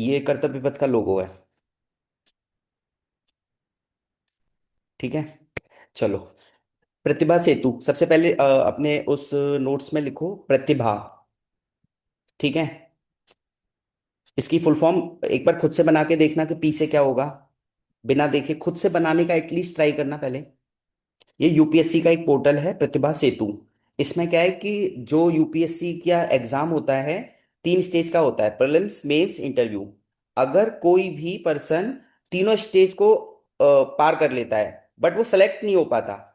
ये कर्तव्य पथ का लोगो है। ठीक है, चलो। प्रतिभा सेतु, सबसे पहले अपने उस नोट्स में लिखो प्रतिभा। ठीक है, इसकी फुल फॉर्म एक बार खुद से बना के देखना कि पी से क्या होगा। बिना देखे खुद से बनाने का एटलीस्ट ट्राई करना पहले। ये यूपीएससी का एक पोर्टल है प्रतिभा सेतु। इसमें क्या है कि जो यूपीएससी का एग्जाम होता है, 3 स्टेज का होता है, प्रीलिम्स, मेंस, इंटरव्यू। अगर कोई भी पर्सन तीनों स्टेज को पार कर लेता है बट वो सेलेक्ट नहीं हो पाता,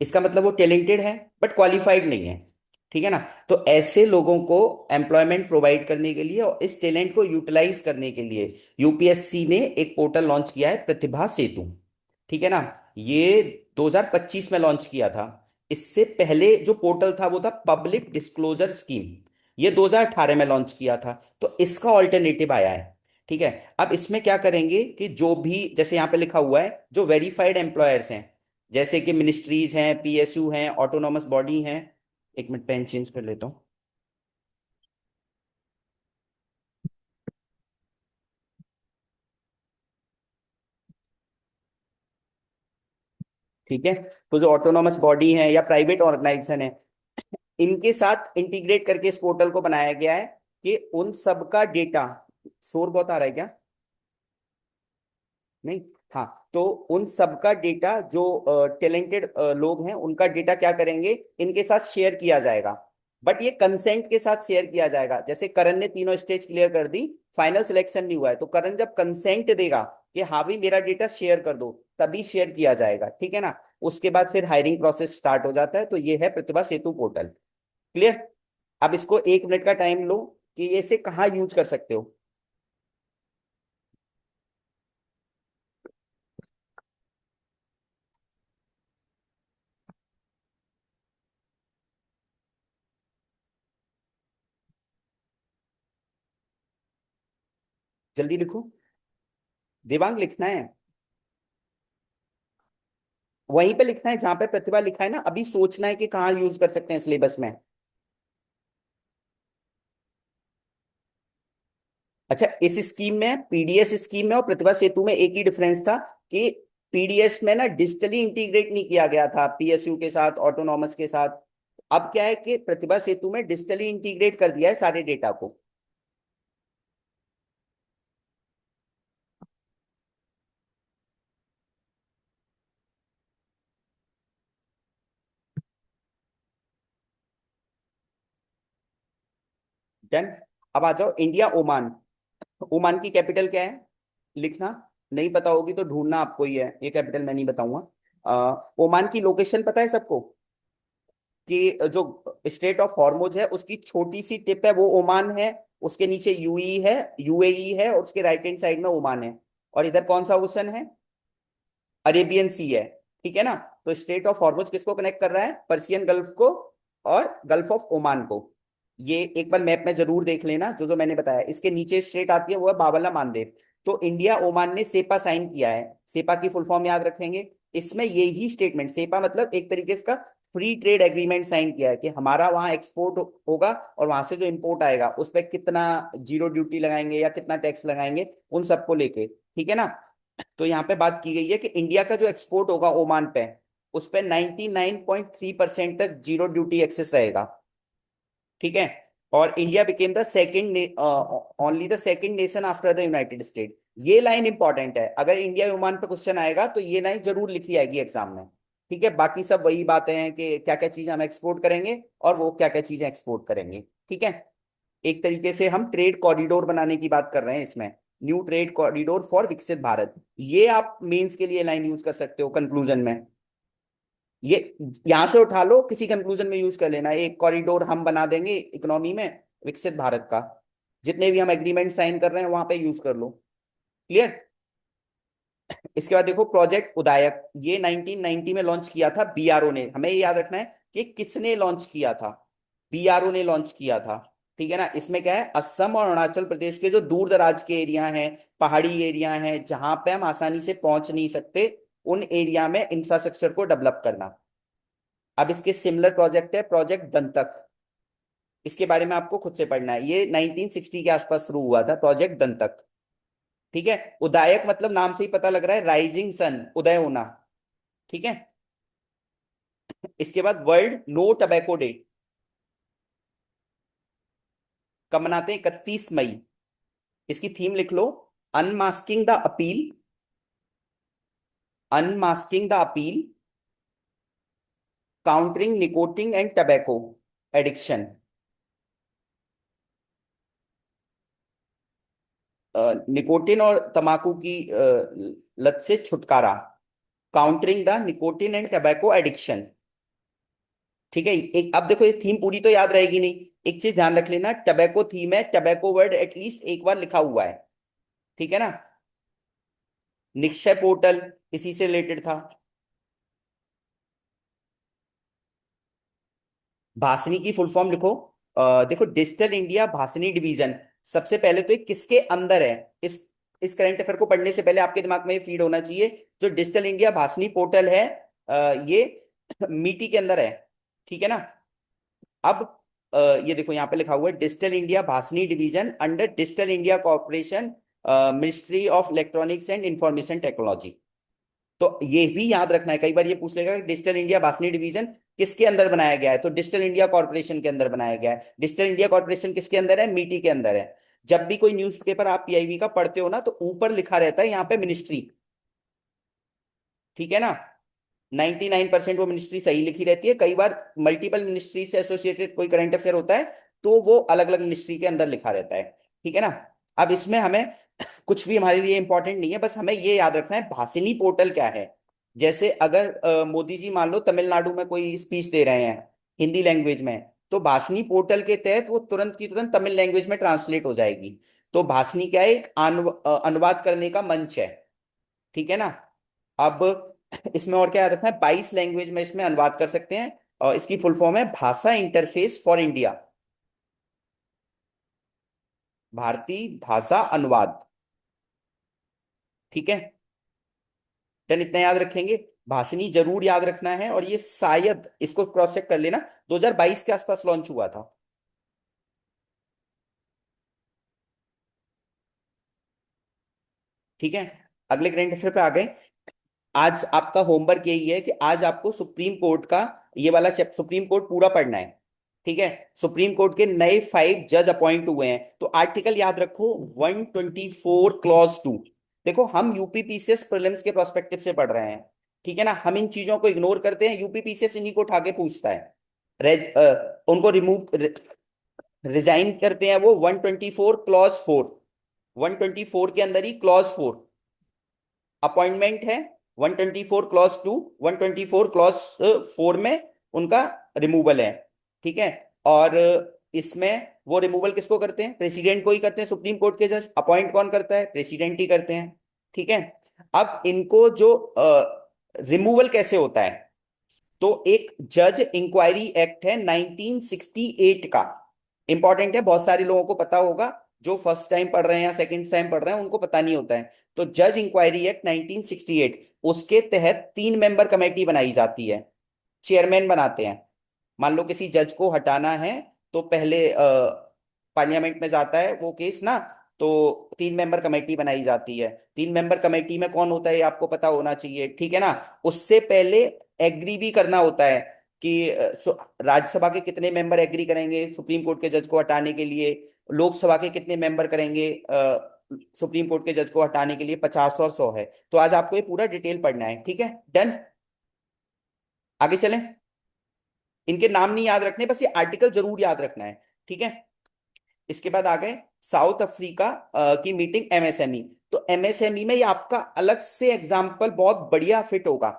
इसका मतलब वो टैलेंटेड है बट क्वालिफाइड नहीं है। ठीक है ना। तो ऐसे लोगों को एम्प्लॉयमेंट प्रोवाइड करने के लिए और इस टैलेंट को यूटिलाइज करने के लिए यूपीएससी ने एक पोर्टल लॉन्च किया है, प्रतिभा सेतु। ठीक है ना। ये 2025 में लॉन्च किया था। इससे पहले जो पोर्टल था वो था पब्लिक डिस्क्लोजर स्कीम। ये 2018 में लॉन्च किया था। तो इसका ऑल्टरनेटिव आया है। ठीक है। अब इसमें क्या करेंगे कि जो भी, जैसे यहाँ पे लिखा हुआ है, जो वेरीफाइड एम्प्लॉयर्स हैं, जैसे कि मिनिस्ट्रीज हैं, पीएसयू हैं, ऑटोनॉमस बॉडी हैं। एक मिनट, पेन चेंज कर लेता हूँ। ठीक है। तो जो ऑटोनॉमस बॉडी है या प्राइवेट ऑर्गेनाइजेशन है, इनके साथ इंटीग्रेट करके इस पोर्टल को बनाया गया है कि उन सब का डेटा। शोर बहुत आ रहा है क्या? नहीं। हाँ, तो उन सब का डेटा, जो टैलेंटेड लोग हैं उनका डेटा क्या करेंगे, इनके साथ शेयर किया जाएगा। बट ये कंसेंट के साथ शेयर किया जाएगा। जैसे करण ने तीनों स्टेज क्लियर कर दी, फाइनल सिलेक्शन नहीं हुआ है, तो करण जब कंसेंट देगा कि हाँ भी मेरा डेटा शेयर कर दो, तभी शेयर किया जाएगा। ठीक है ना। उसके बाद फिर हायरिंग प्रोसेस स्टार्ट हो जाता है। तो ये है प्रतिभा सेतु पोर्टल। क्लियर। अब इसको 1 मिनट का टाइम लो कि ये इसे कहाँ यूज कर सकते हो। जल्दी लिखो। दिवांग लिखना है, वहीं पे लिखना है जहां पे प्रतिभा लिखा है ना। अभी सोचना है कि कहाँ यूज कर सकते हैं सिलेबस में। अच्छा, इस स्कीम में, पीडीएस स्कीम में और प्रतिभा सेतु में एक ही डिफरेंस था कि पीडीएस में ना डिजिटली इंटीग्रेट नहीं किया गया था पीएसयू के साथ, ऑटोनॉमस के साथ। अब क्या है कि प्रतिभा सेतु में डिजिटली इंटीग्रेट कर दिया है सारे डेटा को। डन। अब आ जाओ इंडिया ओमान। ओमान की कैपिटल क्या है? लिखना। नहीं पता होगी तो ढूंढना आपको ही है, ये कैपिटल मैं नहीं बताऊंगा। ओमान की लोकेशन पता है सबको? कि जो स्ट्रेट ऑफ हॉर्मुज है उसकी छोटी सी टिप है वो ओमान है। उसके नीचे यूई है, यूएई है, और उसके राइट हैंड साइड में ओमान है। और इधर कौन सा ओशन है? अरेबियन सी है। ठीक है ना। तो स्ट्रेट ऑफ हॉर्मुज किसको कनेक्ट कर रहा है? पर्सियन गल्फ को और गल्फ ऑफ ओमान को। ये एक बार मैप में जरूर देख लेना, जो जो मैंने बताया। इसके नीचे स्ट्रेट आती है, वो है बाबला मानदेव। तो इंडिया ओमान ने सेपा साइन किया है। सेपा की फुल फॉर्म याद रखेंगे। इसमें यही स्टेटमेंट, सेपा मतलब एक तरीके से का फ्री ट्रेड एग्रीमेंट साइन किया है कि हमारा वहां एक्सपोर्ट होगा और वहां से जो इंपोर्ट आएगा उस पर कितना जीरो ड्यूटी लगाएंगे या कितना टैक्स लगाएंगे, उन सबको लेके। ठीक है ना। तो यहाँ पे बात की गई है कि इंडिया का जो एक्सपोर्ट होगा ओमान पे, उस पे 99.3% तक जीरो ड्यूटी एक्सेस रहेगा। ठीक है। और India became the second, only the second nation after the United state. ये लाइन इंपॉर्टेंट है, अगर इंडिया ओमान पे क्वेश्चन आएगा तो ये लाइन जरूर लिखी आएगी एग्जाम में। ठीक है। बाकी सब वही बातें हैं कि क्या क्या चीजें हम एक्सपोर्ट करेंगे और वो क्या क्या चीजें एक्सपोर्ट करेंगे। ठीक है। एक तरीके से हम ट्रेड कॉरिडोर बनाने की बात कर रहे हैं इसमें। न्यू ट्रेड कॉरिडोर फॉर विकसित भारत, ये आप मेंस के लिए लाइन यूज कर सकते हो कंक्लूजन में। ये यहां से उठा लो, किसी कंक्लूजन में यूज कर लेना। एक कॉरिडोर हम बना देंगे इकोनॉमी में विकसित भारत का, जितने भी हम एग्रीमेंट साइन कर रहे हैं वहां पे यूज कर लो। क्लियर। इसके बाद देखो प्रोजेक्ट उदायक, ये 1990 में लॉन्च किया था बीआरओ ने। हमें ये याद रखना है कि किसने लॉन्च किया था। बीआरओ ने लॉन्च किया था। ठीक है ना। इसमें क्या है, असम और अरुणाचल प्रदेश के जो दूर दराज के एरिया हैं, पहाड़ी एरिया हैं, जहां पे हम आसानी से पहुंच नहीं सकते, उन एरिया में इंफ्रास्ट्रक्चर को डेवलप करना। अब इसके सिमिलर प्रोजेक्ट है प्रोजेक्ट दंतक। इसके बारे में आपको खुद से पढ़ना है। ये 1960 के आसपास शुरू हुआ था प्रोजेक्ट दंतक। ठीक है, उदायक मतलब नाम से ही पता लग रहा है, राइजिंग सन, उदय होना। ठीक है, इसके बाद वर्ल्ड नो टबैको डे कब मनाते हैं? 31 मई। इसकी थीम लिख लो, unmasking the appeal, unmasking the appeal, countering nicotine and tobacco addiction. Nicotine और तंबाकू की लत से छुटकारा, countering the nicotine and tobacco addiction. ठीक है, एक अब देखो ये थीम पूरी तो याद रहेगी नहीं, एक चीज ध्यान रख लेना, टबैको थीम है, टबैको वर्ड एटलीस्ट एक बार लिखा हुआ है। ठीक है ना। निक्षय पोर्टल इसी से रिलेटेड था। भासनी की फुल फॉर्म लिखो। देखो, डिजिटल इंडिया भासनी डिवीजन, सबसे पहले तो ये किसके अंदर है? इस करंट अफेयर को पढ़ने से पहले आपके दिमाग में ये फीड होना चाहिए, जो डिजिटल इंडिया भासनी पोर्टल है, ये मीटी के अंदर है। ठीक है ना। अब ये देखो यहाँ पे लिखा हुआ है digital India Bhashini division under digital India corporation, ministry of electronics and information technology. तो ये भी याद रखना है, कई बार ये पूछ लेगा कि डिजिटल इंडिया भासनी डिवीजन किसके अंदर बनाया गया है, तो डिजिटल इंडिया कॉर्पोरेशन के अंदर बनाया गया है। डिजिटल इंडिया कॉर्पोरेशन किसके अंदर है? मीटी के अंदर है। जब भी कोई न्यूज़पेपर आप पीआईबी का पढ़ते हो ना, तो ऊपर लिखा रहता है यहाँ पे मिनिस्ट्री। ठीक है ना। 99% वो मिनिस्ट्री सही लिखी रहती है, कई बार मल्टीपल मिनिस्ट्री से एसोसिएटेड कोई करंट अफेयर होता है तो वो अलग अलग मिनिस्ट्री के अंदर लिखा रहता है। ठीक है ना। अब इसमें हमें कुछ भी हमारे लिए इंपॉर्टेंट नहीं है, बस हमें ये याद रखना है भाषिनी पोर्टल क्या है। जैसे अगर मोदी जी मान लो तमिलनाडु में कोई स्पीच दे रहे हैं हिंदी लैंग्वेज में, तो भाषिनी पोर्टल के तहत वो तुरंत की तुरंत तमिल लैंग्वेज में ट्रांसलेट हो जाएगी। तो भाषिनी क्या है? एक अनुवाद करने का मंच है। ठीक है ना। अब इसमें और क्या याद रखना है, 22 लैंग्वेज में इसमें अनुवाद कर सकते हैं, और इसकी फुल फॉर्म है भाषा इंटरफेस फॉर इंडिया, भारतीय भाषा अनुवाद। ठीक है, डन, इतना याद रखेंगे। भाषणी जरूर याद रखना है, और ये शायद इसको क्रॉस चेक कर लेना, 2022 के आसपास लॉन्च हुआ था। ठीक है, अगले करंट अफेयर पे आ गए। आज आपका होमवर्क यही है कि आज आपको सुप्रीम कोर्ट का ये वाला सुप्रीम कोर्ट पूरा पढ़ना है। ठीक है, सुप्रीम कोर्ट के नए 5 जज अपॉइंट हुए हैं, तो आर्टिकल याद रखो 124 क्लॉज 2। देखो, हम यूपीपीसीएस प्रीलिम्स के प्रोस्पेक्टिव से पढ़ रहे हैं। ठीक है ना, हम इन चीजों को इग्नोर करते हैं, यूपीपीसीएस इन्हीं को उठा के पूछता है। उनको रिमूव, रिजाइन करते हैं वो 124 क्लॉज 4। 124 के अंदर ही क्लॉज 4 अपॉइंटमेंट है, 124 क्लॉज 2, 124 क्लॉज 4 में उनका रिमूवल है। ठीक है, और इसमें वो रिमूवल किसको करते हैं? प्रेसिडेंट को ही करते हैं। सुप्रीम कोर्ट के जज अपॉइंट कौन करता है? प्रेसिडेंट ही करते हैं। ठीक है, अब इनको जो रिमूवल कैसे होता है, तो एक जज इंक्वायरी एक्ट है 1968 का, इंपॉर्टेंट है, बहुत सारे लोगों को पता होगा, जो फर्स्ट टाइम पढ़ रहे हैं या सेकंड टाइम पढ़ रहे हैं उनको पता नहीं होता है। तो जज इंक्वायरी एक्ट 1968, उसके तहत 3 मेंबर कमेटी बनाई जाती है, चेयरमैन बनाते हैं। मान लो किसी जज को हटाना है, तो पहले पार्लियामेंट में जाता है वो केस ना, तो 3 मेंबर कमेटी बनाई जाती है। 3 मेंबर कमेटी में कौन होता है ये आपको पता होना चाहिए। ठीक है ना। उससे पहले एग्री भी करना होता है कि राज्यसभा के कितने मेंबर एग्री करेंगे सुप्रीम कोर्ट के जज को हटाने के लिए, लोकसभा के कितने मेंबर करेंगे सुप्रीम कोर्ट के जज को हटाने के लिए, 50 और 100 है। तो आज आपको ये पूरा डिटेल पढ़ना है। ठीक है, डन, आगे चलें। इनके नाम नहीं याद रखने, बस ये आर्टिकल जरूर याद रखना है। ठीक है, इसके बाद आ गए साउथ अफ्रीका की मीटिंग एमएसएमई। तो एमएसएमई में ये आपका अलग से एग्जाम्पल बहुत बढ़िया फिट होगा,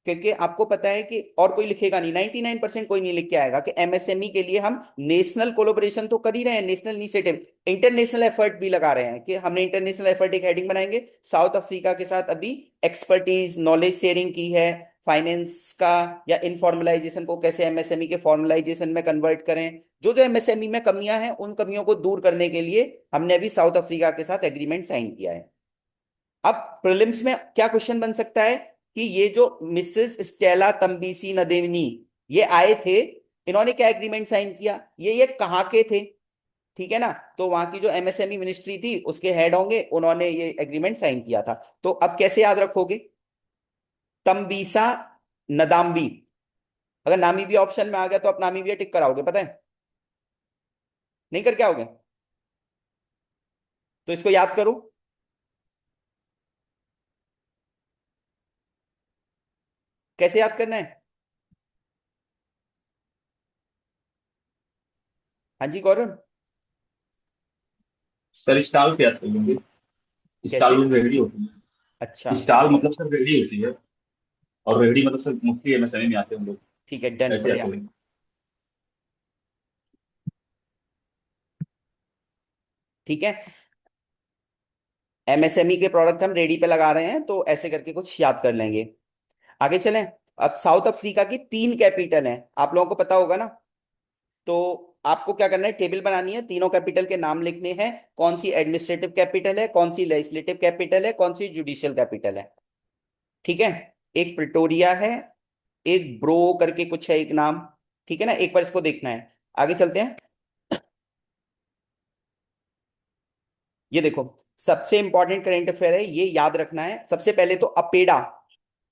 क्योंकि आपको पता है कि और कोई लिखेगा नहीं, 99% कोई नहीं लिख के आएगा कि एमएसएमई के लिए हम नेशनल कोलोबरेशन तो कर ही रहे हैं, नेशनल इनिशिएटिव, इंटरनेशनल एफर्ट भी लगा रहे हैं, कि हमने इंटरनेशनल एफर्ट एक हेडिंग बनाएंगे, साउथ अफ्रीका के साथ अभी एक्सपर्टीज नॉलेज शेयरिंग की है, फाइनेंस का या इनफॉर्मलाइजेशन को कैसे एमएसएमई के फॉर्मलाइजेशन में कन्वर्ट करें, जो जो एमएसएमई में कमियां हैं उन कमियों को दूर करने के लिए हमने अभी साउथ अफ्रीका के साथ एग्रीमेंट साइन किया है। अब प्रीलिम्स में क्या क्वेश्चन बन सकता है कि ये जो मिसेस स्टेला तंबीसी नदेवनी ये आए थे, इन्होंने क्या एग्रीमेंट साइन किया, ये कहाँ के थे? ठीक है ना। तो वहां की जो एमएसएमई मिनिस्ट्री थी उसके हेड होंगे, उन्होंने ये एग्रीमेंट साइन किया था। तो अब कैसे याद रखोगे? तम्बीसा नदाम्बी। अगर नामीबिया ऑप्शन में आ गया तो आप नामीबिया टिक कराओगे, पता है? नहीं करके आओगे? तो इसको याद करो। कैसे याद करना है? हाँ जी गौरव। सर स्टॉल से याद कर लेंगे। स्टॉल कैसे? में रेहड़ी होती अच्छा। है, स्टॉल मतलब सर रेहड़ी होती है। और रेहड़ी मतलब सर मुफ्ती एमएसएमई में आते हैं हम लोग। ठीक है, डन, ऐसे याद बढ़िया। करेंगे। ठीक है। एमएसएमई के प्रोडक्ट हम रेडी पे लगा रहे हैं, तो ऐसे करके कुछ याद कर लेंगे। आगे चलें। अब साउथ अफ्रीका की 3 कैपिटल हैं, आप लोगों को पता होगा ना। तो आपको क्या करना है, टेबल बनानी है, तीनों कैपिटल के नाम लिखने हैं। कौन सी एडमिनिस्ट्रेटिव कैपिटल है, कौन सी लेजिस्लेटिव कैपिटल है, कौन सी जुडिशियल कैपिटल है। ठीक है। एक प्रिटोरिया है, एक ब्रो करके कुछ है एक नाम। ठीक है ना, एक बार इसको देखना है। आगे चलते हैं। ये देखो, सबसे इंपॉर्टेंट करंट अफेयर है, ये याद रखना है। सबसे पहले तो अपेडा,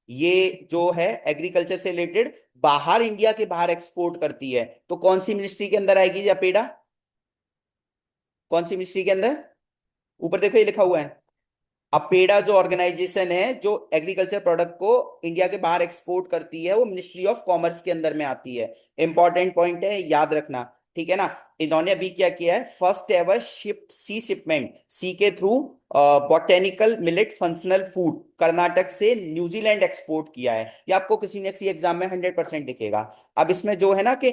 ये जो है एग्रीकल्चर से रिलेटेड, बाहर, इंडिया के बाहर एक्सपोर्ट करती है। तो कौन सी मिनिस्ट्री के अंदर आएगी ये अपेडा? कौन सी मिनिस्ट्री के अंदर? ऊपर देखो, ये लिखा हुआ है। अपेडा जो ऑर्गेनाइजेशन है जो एग्रीकल्चर प्रोडक्ट को इंडिया के बाहर एक्सपोर्ट करती है, वो मिनिस्ट्री ऑफ कॉमर्स के अंदर में आती है। इंपॉर्टेंट पॉइंट है, याद रखना। ठीक है ना। इन्होंने अभी क्या किया है, फर्स्ट एवर शिप सी शिपमेंट सी के through botanical millet functional food Karnataka से न्यूजीलैंड एक्सपोर्ट किया है। ये आपको किसी न किसी एग्जाम में 100% दिखेगा। अब इसमें जो है ना कि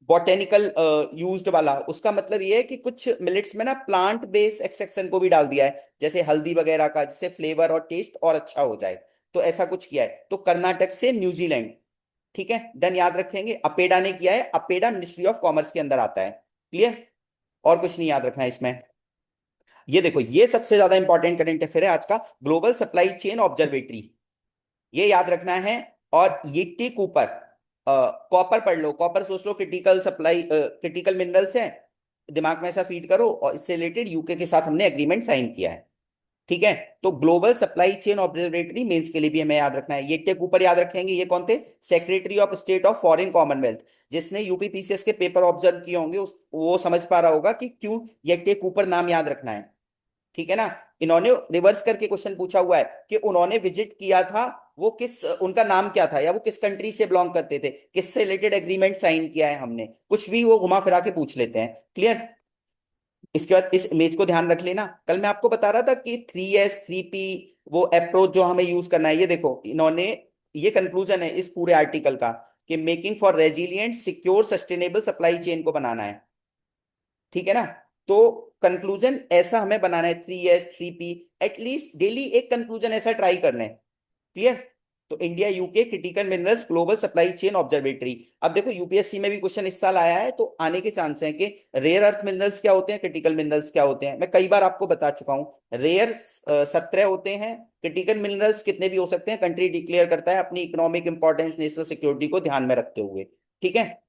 बॉटेनिकल यूज्ड वाला, उसका मतलब ये है कि कुछ मिलेट्स में ना प्लांट बेस्ड एक्सट्रैक्शन को भी डाल दिया है, जैसे हल्दी वगैरह का, जिससे फ्लेवर और टेस्ट और अच्छा हो जाए। तो ऐसा कुछ किया है, तो कर्नाटक से न्यूजीलैंड। ठीक है, डन, याद रखेंगे। अपेडा ने किया है, अपेडा मिनिस्ट्री ऑफ कॉमर्स के अंदर आता है। क्लियर? और कुछ नहीं याद रखना है इसमें। ये देखो, ये सबसे ज्यादा इंपॉर्टेंट करंट अफेयर है आज का, ग्लोबल सप्लाई चेन ऑब्जर्वेटरी, ये याद रखना है। और ये टी कूपर, कॉपर पढ़ लो, कॉपर सोच लो क्रिटिकल सप्लाई, क्रिटिकल मिनरल्स है। दिमाग में ऐसा फीड करो, और इससे रिलेटेड यूके के साथ हमने एग्रीमेंट साइन किया है। ठीक है। तो global supply chain observatory mains के लिए भी हमें याद रखना है। ये टेक ऊपर याद रखेंगे, ये कौन थे? Secretary of state of foreign Commonwealth. जिसने यूपीपीसीएस के पेपर ऑब्जर्व किए होंगे वो समझ पा रहा होगा कि क्यों ये टेक ऊपर नाम याद रखना है। ठीक है ना। इन्होंने रिवर्स करके क्वेश्चन पूछा हुआ है कि उन्होंने विजिट किया था, वो किस, उनका नाम क्या था, या वो किस कंट्री से बिलोंग करते थे, किससे रिलेटेड एग्रीमेंट साइन किया है हमने, कुछ भी वो घुमा फिरा के पूछ लेते हैं। क्लियर? इसके बाद इस इमेज को ध्यान रख लेना। कल मैं आपको बता रहा था कि 3S 3P वो अप्रोच जो हमें यूज करना है, ये देखो इन्होंने, ये कंक्लूजन है इस पूरे आर्टिकल का, कि making for resilient secure sustainable supply chain को बनाना है। ठीक है ना। तो कंक्लूजन ऐसा हमें बनाना है, 3S 3P, एटलीस्ट डेली एक कंक्लूजन ऐसा ट्राई कर लें। क्लियर? तो India UK critical minerals global supply chain observatory. अब देखो, यूपीएससी में भी क्वेश्चन इस साल आया है, तो आने के चांस हैं कि रेयर अर्थ मिनरल्स क्या होते हैं, क्रिटिकल मिनरल्स क्या होते हैं। मैं कई बार आपको बता चुका हूं, रेयर 17 होते हैं, क्रिटिकल मिनरल्स कितने भी हो सकते हैं, कंट्री डिक्लेयर करता है अपनी इकोनॉमिक इंपॉर्टेंस, नेशनल सिक्योरिटी को ध्यान में रखते हुए। ठीक है,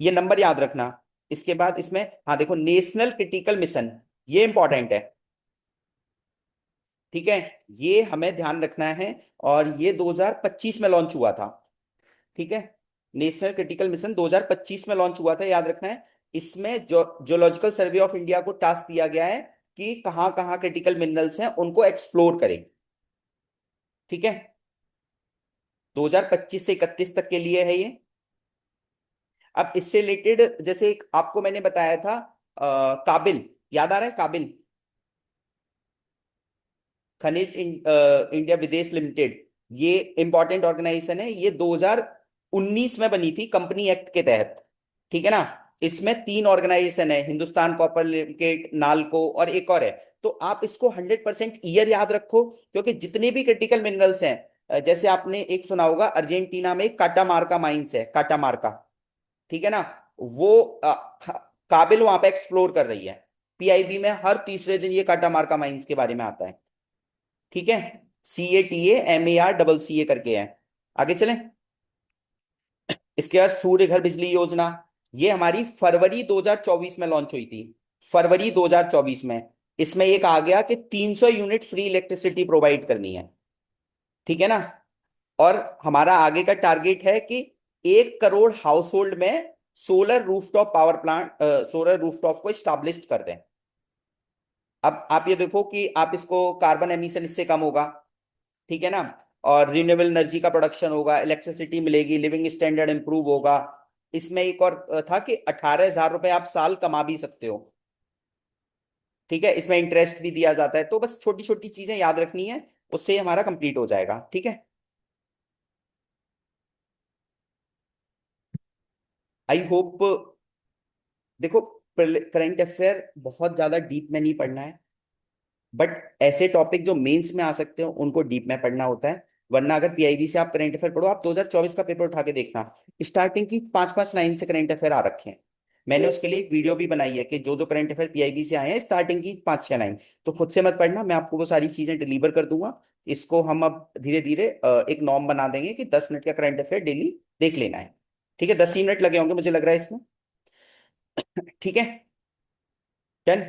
ये नंबर याद रखना। इसके बाद इसमें, हाँ देखो, नेशनल क्रिटिकल मिशन, ये इंपॉर्टेंट है। ठीक है, ये हमें ध्यान रखना है। और ये 2025 में लॉन्च हुआ था। ठीक है, नेशनल क्रिटिकल मिशन 2025 में लॉन्च हुआ था, याद रखना है। इसमें जो जियोलॉजिकल सर्वे ऑफ इंडिया को टास्क दिया गया है कि कहाँ कहाँ क्रिटिकल मिनरल्स हैं उनको एक्सप्लोर करें। ठीक है, 2025 से 31 तक के लिए है ये। अब इससे रिलेटेड, जैसे एक आपको मैंने बताया था, काबिल, याद आ रहा है काबिल? खनिज इंडिया विदेश लिमिटेड, ये इंपॉर्टेंट ऑर्गेनाइजेशन है, ये 2019 में बनी थी कंपनी एक्ट के तहत। ठीक है ना। इसमें 3 ऑर्गेनाइजेशन है, हिंदुस्तान कॉपर लिमिटेड, नालको और एक और है। तो आप इसको 100% ईयर याद रखो, क्योंकि जितने भी क्रिटिकल मिनरल्स हैं, जैसे आपने एक सुना होगा, अर्जेंटीना में काटामार्का माइंस है, काटामार्का। ठीक है ना। वो काबिल वहां पे एक्सप्लोर कर रही है। पीआईबी में हर तीसरे दिन ये काटामार्का माइंस के बारे में आता है। ठीक है, CATAMARCCA करके है। आगे चलें। इसके बाद सूर्य घर बिजली योजना, ये हमारी फरवरी 2024 में लॉन्च हुई थी। फरवरी 2024 में। इसमें एक आ गया कि 300 यूनिट फ्री इलेक्ट्रिसिटी प्रोवाइड करनी है, ठीक है ना। और हमारा आगे का टारगेट है कि 1 करोड़ हाउस होल्ड में solar rooftop power plant, solar rooftop को स्टैब्लिश कर दें। अब आप ये देखो कि आप इसको, कार्बन एमिशन इससे कम होगा, ठीक है ना, और रिन्यूएबल एनर्जी का प्रोडक्शन होगा, इलेक्ट्रिसिटी मिलेगी, लिविंग स्टैंडर्ड इंप्रूव होगा। इसमें एक और था कि 18,000 रुपए आप साल कमा भी सकते हो, ठीक है। इसमें इंटरेस्ट भी दिया जाता है। तो बस छोटी छोटी चीजें याद रखनी है, उससे हमारा कंप्लीट हो जाएगा, ठीक है। आई होप, देखो करंट अफेयर बहुत ज्यादा डीप में नहीं पढ़ना है, बट ऐसे टॉपिक जो मेंस में आ सकते हो उनको डीप में पढ़ना होता है। वरना अगर पीआईबी से आप करंट अफेयर पढ़ो, आप 2024 का पेपर उठा के देखना, स्टार्टिंग की 5-5 लाइन से करंट अफेयर आ रखे हैं। मैंने उसके लिए एक वीडियो भी बनाई है कि जो जो करंट अफेयर पीआईबी से आए हैं स्टार्टिंग की 5-6 लाइन। तो खुद से मत पढ़ना, मैं आपको वो सारी चीजें डिलीवर कर दूंगा। इसको हम अब धीरे धीरे एक नॉर्म बना देंगे कि 10 मिनट का करंट अफेयर डेली देख लेना है, ठीक है। 10 ही मिनट लगे होंगे मुझे लग रहा है इसमें, ठीक है, डन।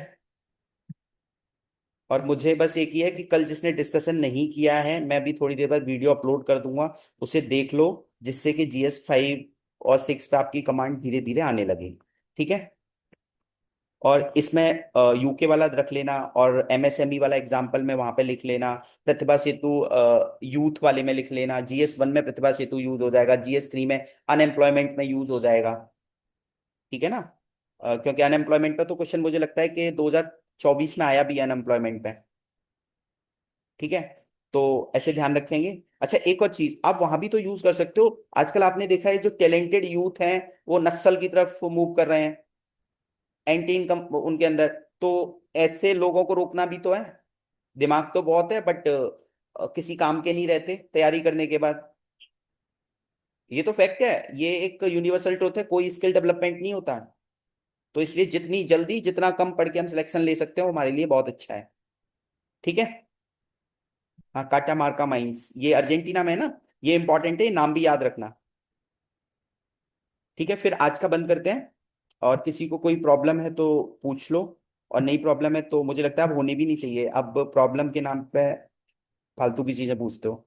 और मुझे बस एक ही है कि कल जिसने डिस्कशन नहीं किया है, मैं भी थोड़ी देर बाद वीडियो अपलोड कर दूंगा, उसे देख लो, जिससे कि GS 5 और 6 पे आपकी कमांड धीरे धीरे आने लगे, ठीक है। और इसमें यूके वाला रख लेना, और एमएसएमई वाला एग्जाम्पल में वहां पे लिख लेना, प्रतिभा सेतु यूथ वाले में लिख लेना, GS 1 में प्रतिभा सेतु यूज हो जाएगा, GS 3 में अनएम्प्लॉयमेंट में यूज हो जाएगा, ठीक है ना। क्योंकि अनएम्प्लॉयमेंट पे तो क्वेश्चन मुझे लगता है कि 2024 में आया भी अनएम्प्लॉयमेंट पे, ठीक है। तो ऐसे ध्यान रखेंगे। अच्छा एक और चीज, आप वहां भी तो यूज कर सकते हो। आजकल आपने देखा है जो टैलेंटेड यूथ हैं वो नक्सल की तरफ मूव कर रहे हैं, एंटी इनकम उनके अंदर। तो ऐसे लोगों को रोकना भी तो है। दिमाग तो बहुत है बट किसी काम के नहीं रहते तैयारी करने के बाद। ये तो फैक्ट है, ये एक यूनिवर्सल ट्रूथ है, कोई स्किल डेवलपमेंट नहीं होता। तो इसलिए जितनी जल्दी जितना कम पढ़ के हम सिलेक्शन ले सकते हो हमारे लिए बहुत अच्छा है, ठीक है। हाँ, काटामार्का माइंस ये अर्जेंटीना में है ना, ये इंपॉर्टेंट है, ये नाम भी याद रखना, ठीक है। फिर आज का बंद करते हैं, और किसी को कोई प्रॉब्लम है तो पूछ लो, और नई प्रॉब्लम है तो मुझे लगता है अब होनी भी नहीं चाहिए, अब प्रॉब्लम के नाम पे फालतू की चीजें पूछते हो।